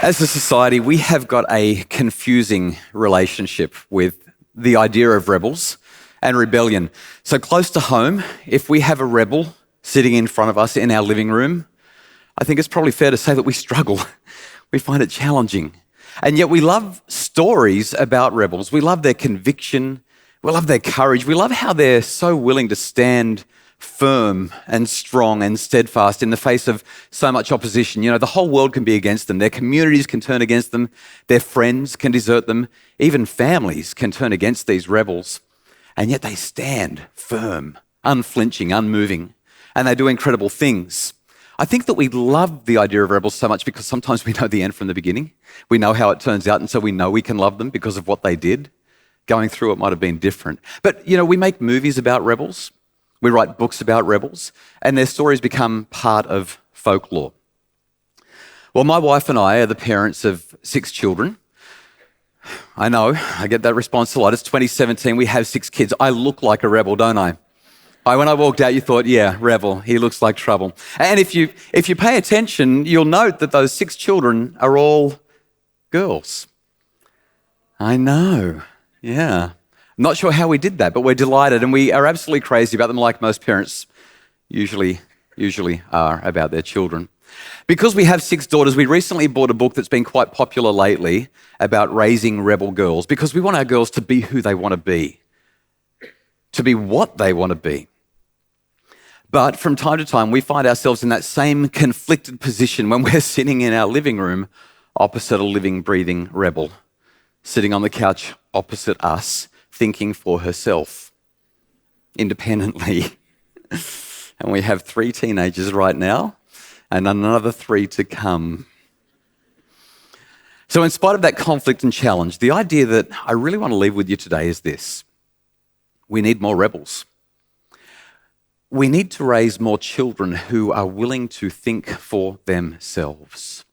As a society, we have got a confusing relationship with the idea of rebels and rebellion. So close to home, if we have a rebel sitting in front of us in our living room, I think it's probably fair to say that we struggle. We find it challenging. And yet we love stories about rebels. We love their conviction. We love their courage. We love how they're so willing to stand firm and strong and steadfast in the face of so much opposition. You know, the whole world can be against them. Their communities can turn against them. Their friends can desert them. Even families can turn against these rebels. And yet they stand firm, unflinching, unmoving, and they do incredible things. I think that we love the idea of rebels so much because sometimes we know the end from the beginning. We know how it turns out, and so we know we can love them because of what they did. Going through it might have been different. But, you know, we make movies about rebels. We write books about rebels, and their stories become part of folklore. Well, my wife and I are the parents of 6 children. I know, I get that response a lot. It's 2017, we have 6 kids. I look like a rebel, don't I? When I walked out, you thought, yeah, rebel, he looks like trouble. And if you pay attention, you'll note that those 6 children are all girls. I know, yeah. Not sure how we did that, but we're delighted, and we are absolutely crazy about them, like most parents usually are about their children. Because we have 6 daughters, we recently bought a book that's been quite popular lately about raising rebel girls, because we want our girls to be who they want to be what they want to be. But from time to time, we find ourselves in that same conflicted position when we're sitting in our living room opposite a living, breathing rebel, sitting on the couch opposite us, thinking for herself, independently. And we have 3 teenagers right now and another 3 to come. So in spite of that conflict and challenge, the idea that I really want to leave with you today is this. We need more rebels. We need to raise more children who are willing to think for themselves,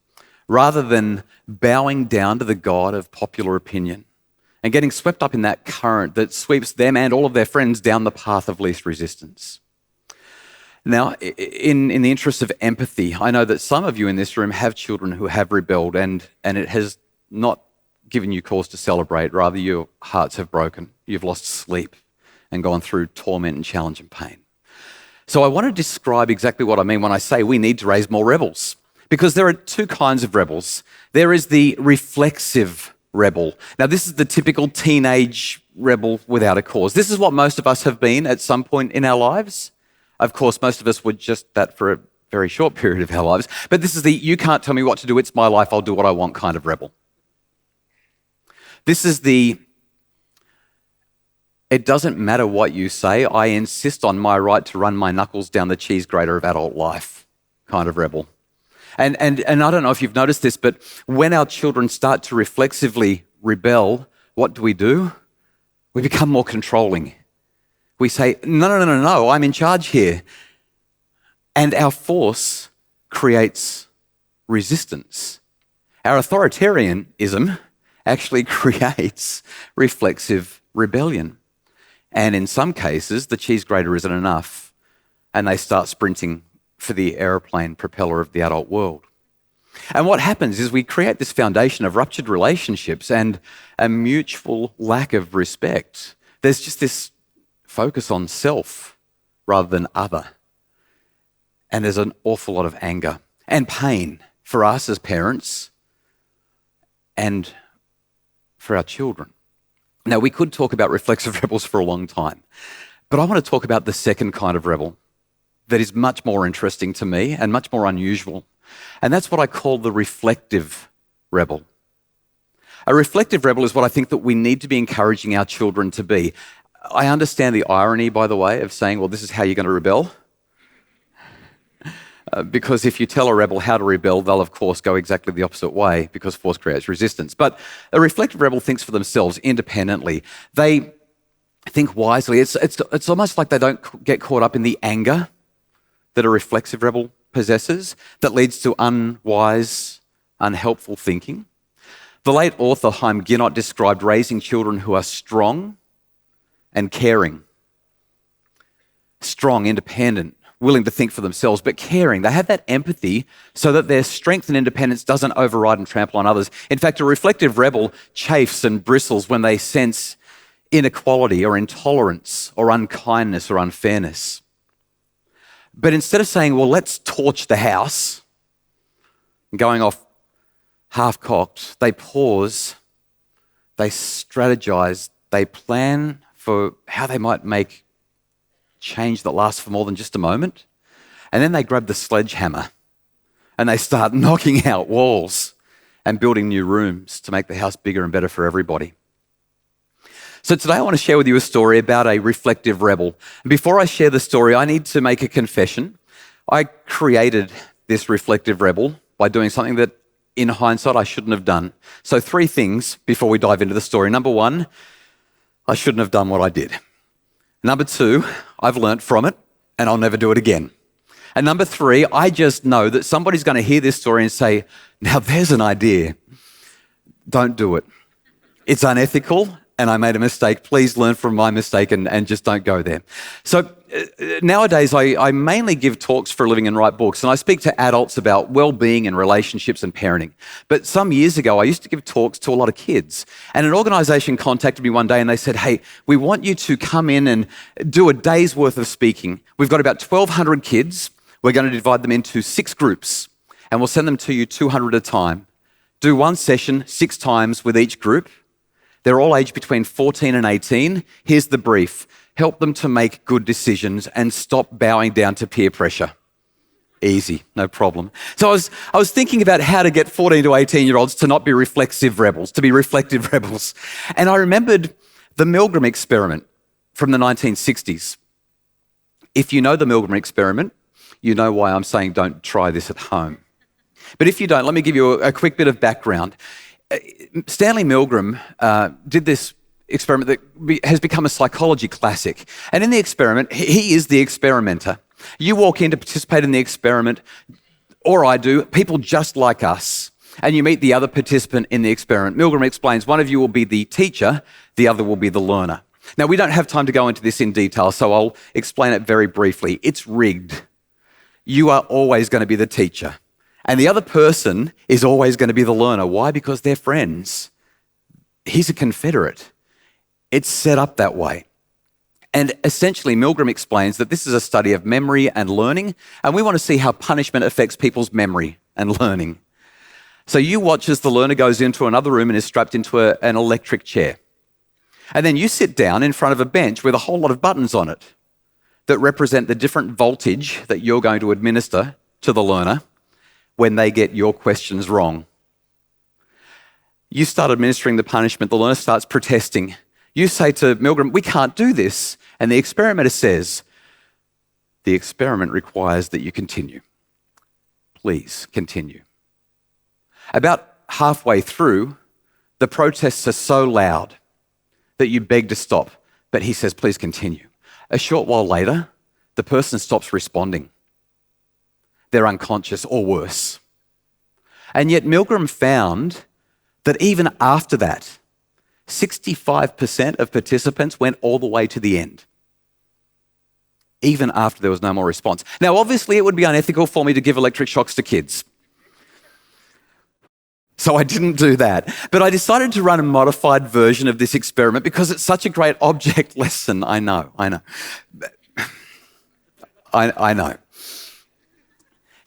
rather than bowing down to the god of popular opinion and getting swept up in that current that sweeps them and all of their friends down the path of least resistance. Now, in the interest of empathy, I know that some of you in this room have children who have rebelled, and it has not given you cause to celebrate. Rather, your hearts have broken. You've lost sleep and gone through torment and challenge and pain. So I want to describe exactly what I mean when I say we need to raise more rebels, because there are 2 kinds of rebels. There is the reflexive rebel. Now, this is the typical teenage rebel without a cause. This is what most of us have been at some point in our lives. Of course, most of us were just that for a very short period of our lives. But this is the you can't tell me what to do, it's my life, I'll do what I want kind of rebel. This is the it doesn't matter what you say, I insist on my right to run my knuckles down the cheese grater of adult life kind of rebel. And I don't know if you've noticed this, but when our children start to reflexively rebel, what do? We become more controlling. We say, no, I'm in charge here. And our force creates resistance. Our authoritarianism actually creates reflexive rebellion. And in some cases, the cheese grater isn't enough, and they start sprinting for the aeroplane propeller of the adult world. And what happens is we create this foundation of ruptured relationships and a mutual lack of respect. There's just this focus on self rather than other. And there's an awful lot of anger and pain for us as parents and for our children. Now, we could talk about reflexive rebels for a long time, but I want to talk about the second kind of rebel that is much more interesting to me and much more unusual. And that's what I call the reflective rebel. A reflective rebel is what I think that we need to be encouraging our children to be. I understand the irony, by the way, of saying, well, this is how you're going to rebel. Because if you tell a rebel how to rebel, they'll, of course, go exactly the opposite way because force creates resistance. But a reflective rebel thinks for themselves independently. They think wisely. It's almost like they don't get caught up in the anger that a reflexive rebel possesses that leads to unwise, unhelpful thinking. The late author Chaim Ginnott described raising children who are strong and caring. Strong, independent, willing to think for themselves, but caring. They have that empathy so that their strength and independence doesn't override and trample on others. In fact, a reflective rebel chafes and bristles when they sense inequality or intolerance or unkindness or unfairness. But instead of saying, well, let's torch the house, and going off half-cocked, they pause, they strategize, they plan for how they might make change that lasts for more than just a moment. And then they grab the sledgehammer and they start knocking out walls and building new rooms to make the house bigger and better for everybody. So today I want to share with you a story about a reflective rebel. And before I share the story, I need to make a confession. I created this reflective rebel by doing something that in hindsight I shouldn't have done. So 3 things before we dive into the story. Number 1, I shouldn't have done what I did. Number 2, I've learnt from it and I'll never do it again. And number 3, I just know that somebody's going to hear this story and say, now there's an idea. Don't do it. It's unethical and I made a mistake. Please learn from my mistake and just don't go there. So nowadays, I mainly give talks for a living and write books, and I speak to adults about well-being and relationships and parenting. But some years ago, I used to give talks to a lot of kids, and an organisation contacted me one day and they said, hey, we want you to come in and do a day's worth of speaking. We've got about 1,200 kids. We're going to divide them into 6 groups, and we'll send them to you 200 at a time. Do 1 session 6 times with each group. They're all aged between 14 and 18. Here's the brief. Help them to make good decisions and stop bowing down to peer pressure. Easy, no problem. So I was thinking about how to get 14 to 18-year-olds to not be reflexive rebels, to be reflective rebels. And I remembered the Milgram Experiment from the 1960s. If you know the Milgram Experiment, you know why I'm saying don't try this at home. But if you don't, let me give you a quick bit of background. Stanley Milgram did this experiment that has become a psychology classic. And in the experiment, he is the experimenter. You walk in to participate in the experiment, or I do, people just like us, and you meet the other participant in the experiment. Milgram explains one of you will be the teacher, the other will be the learner. Now, we don't have time to go into this in detail, so I'll explain it very briefly. It's rigged. You are always going to be the teacher. And the other person is always going to be the learner. Why? Because they're friends. He's a confederate. It's set up that way. And essentially, Milgram explains that this is a study of memory and learning, and we want to see how punishment affects people's memory and learning. So you watch as the learner goes into another room and is strapped into an electric chair. And then you sit down in front of a bench with a whole lot of buttons on it that represent the different voltage that you're going to administer to the learner when they get your questions wrong. You start administering the punishment, the learner starts protesting. You say to Milgram, we can't do this. And the experimenter says, the experiment requires that you continue. Please continue. About halfway through, the protests are so loud that you beg to stop. But he says, please continue. A short while later, the person stops responding. They're unconscious or worse. And yet Milgram found that even after that, 65% of participants went all the way to the end, even after there was no more response. Now, obviously, it would be unethical for me to give electric shocks to kids. So I didn't do that. But I decided to run a modified version of this experiment because it's such a great object lesson. I know. I know.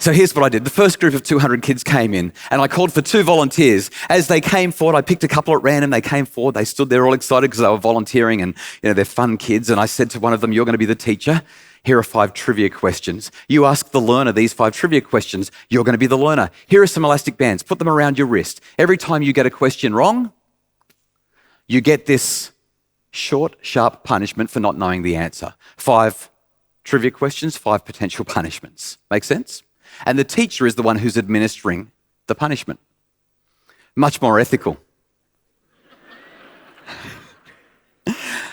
So here's what I did. The first group of 200 kids came in and I called for 2 volunteers. As they came forward, I picked a couple at random. They came forward. They stood there all excited because they were volunteering and they're fun kids. And I said to one of them, you're going to be the teacher. Here are 5 trivia questions. You ask the learner these 5 trivia questions. You're going to be the learner. Here are some elastic bands. Put them around your wrist. Every time you get a question wrong, you get this short, sharp punishment for not knowing the answer. 5 trivia questions, 5 potential punishments. Make sense? And the teacher is the one who's administering the punishment. Much more ethical.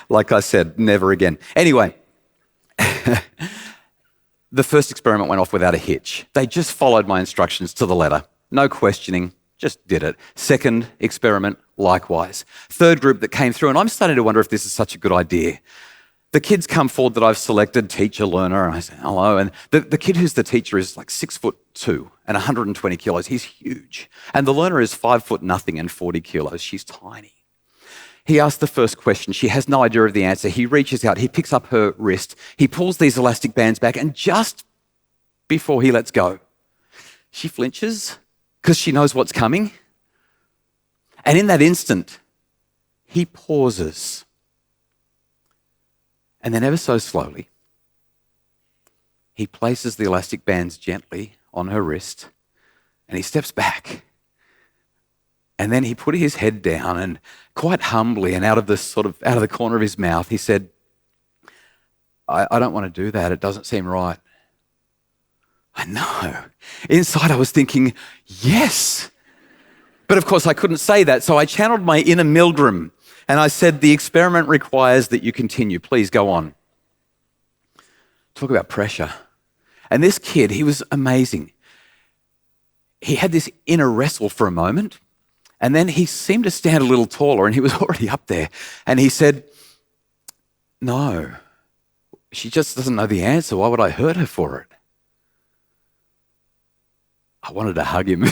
Like I said, never again. Anyway, the first experiment went off without a hitch. They just followed my instructions to the letter. No questioning, just did it. Second experiment, likewise. Third group that came through, and I'm starting to wonder if this is such a good idea. the kids come forward that I've selected, teacher, learner, and I say, hello. And the kid who's the teacher is like 6'2" and 120 kilos. He's huge. And the learner is 5' nothing and 40 kilos. She's tiny. He asks the first question. She has no idea of the answer. He reaches out, he picks up her wrist, he pulls these elastic bands back, and just before he lets go, she flinches because she knows what's coming. And in that instant, he pauses. And then ever so slowly, he places the elastic bands gently on her wrist and he steps back. And then he put his head down and quite humbly and out of the corner of his mouth, he said, I don't want to do that. It doesn't seem right. I know. Inside I was thinking, yes. But of course I couldn't say that. So I channeled my inner Milgram and I said, the experiment requires that you continue. Please go on. Talk about pressure. And this kid, he was amazing. He had this inner wrestle for a moment. And then he seemed to stand a little taller and he was already up there. And he said, no, she just doesn't know the answer. Why would I hurt her for it? I wanted to hug him,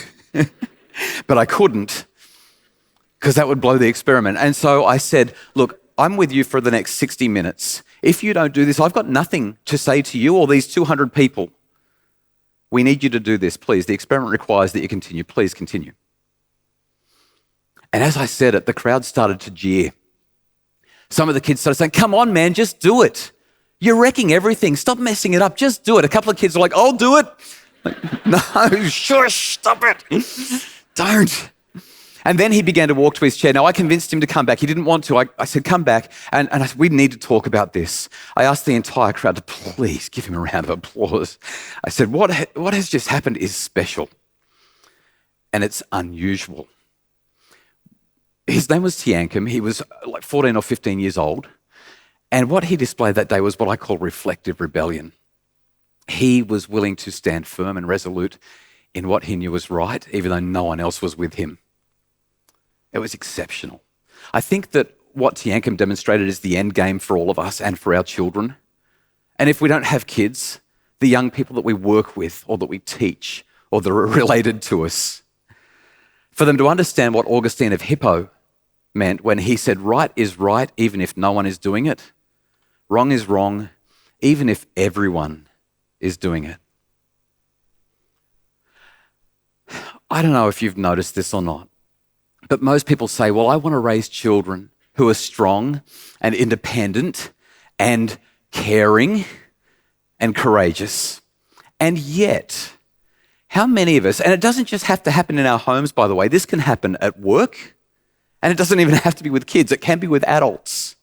but I couldn't because that would blow the experiment. And so I said, look, I'm with you for the next 60 minutes. If you don't do this, I've got nothing to say to you or these 200 people. We need you to do this, please. The experiment requires that you continue. Please continue. And as I said it, the crowd started to jeer. Some of the kids started saying, come on, man, just do it. You're wrecking everything. Stop messing it up. Just do it. A couple of kids were like, I'll do it. Like, no, shush, stop it. Don't. And then he began to walk to his chair. Now, I convinced him to come back. He didn't want to. I said, come back. And I said, we need to talk about this. I asked the entire crowd to please give him a round of applause. I said, what has just happened is special. And it's unusual. His name was Tiankum. He was like 14 or 15 years old. And what he displayed that day was what I call reflective rebellion. He was willing to stand firm and resolute in what he knew was right, even though no one else was with him. It was exceptional. I think that what Tiankum demonstrated is the end game for all of us and for our children. And if we don't have kids, the young people that we work with or that we teach or that are related to us, for them to understand what Augustine of Hippo meant when he said, right is right even if no one is doing it. Wrong is wrong even if everyone is doing it. I don't know if you've noticed this or not, but most people say, well, I want to raise children who are strong and independent and caring and courageous. And yet, how many of us, and it doesn't just have to happen in our homes, by the way, this can happen at work, and it doesn't even have to be with kids, it can be with adults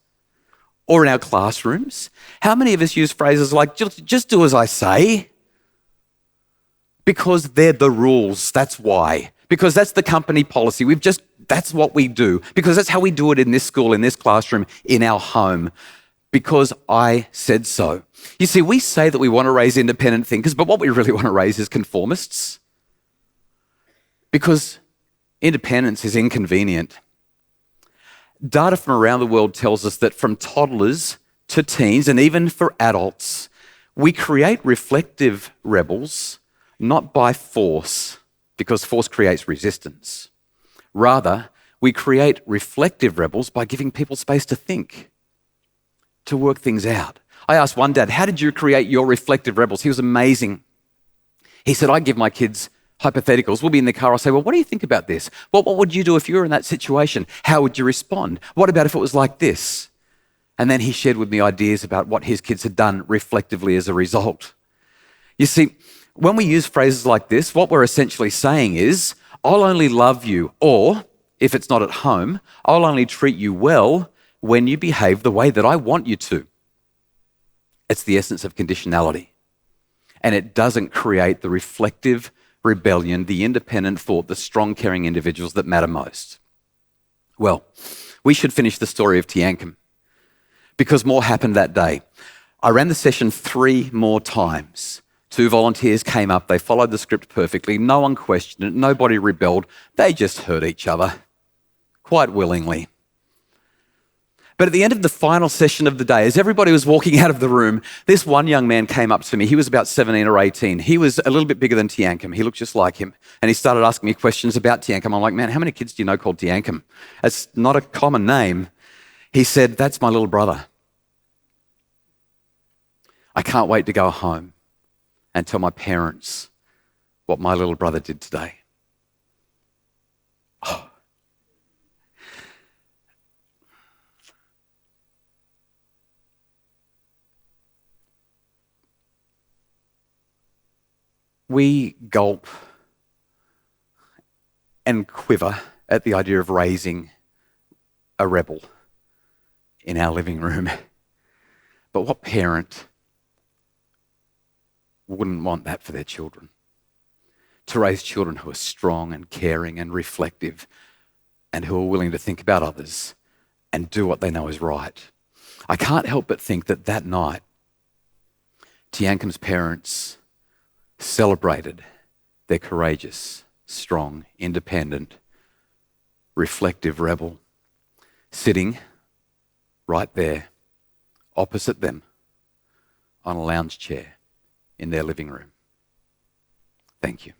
or in our classrooms. How many of us use phrases like, just do as I say? Because they're the rules, that's why. Because that's the company policy. That's what we do. Because that's how we do it in this school, in this classroom, in our home. Because I said so. You see, we say that we want to raise independent thinkers, but what we really want to raise is conformists. Because independence is inconvenient. Data from around the world tells us that from toddlers to teens, and even for adults, we create reflective rebels not by force, because force creates resistance. Rather, we create reflective rebels by giving people space to think, to work things out. I asked one dad, how did you create your reflective rebels? He was amazing. He said, I give my kids hypotheticals. We'll be in the car. I'll say, well, what do you think about this? Well, what would you do if you were in that situation? How would you respond? What about if it was like this? And then he shared with me ideas about what his kids had done reflectively as a result. You see, when we use phrases like this, what we're essentially saying is, I'll only love you, or if it's not at home, I'll only treat you well when you behave the way that I want you to. It's the essence of conditionality. And it doesn't create the reflective rebellion, the independent thought, the strong, caring individuals that matter most. Well, we should finish the story of Tiankum because more happened that day. I ran the session 3 more times. 2 volunteers came up, they followed the script perfectly, no one questioned it, nobody rebelled, they just hurt each other, quite willingly. But at the end of the final session of the day, as everybody was walking out of the room, this one young man came up to me. He was about 17 or 18. He was a little bit bigger than Tiankum. He looked just like him. And he started asking me questions about Tiankum. I'm like, man, how many kids do you know called Tiankum? It's not a common name. He said, that's my little brother. I can't wait to go home and tell my parents what my little brother did today. Oh. We gulp and quiver at the idea of raising a rebel in our living room. But what parent wouldn't want that for their children? To raise children who are strong and caring and reflective and who are willing to think about others and do what they know is right. I can't help but think that that night, Tiankum's parents celebrated their courageous, strong, independent, reflective rebel sitting right there opposite them on a lounge chair in their living room. Thank you.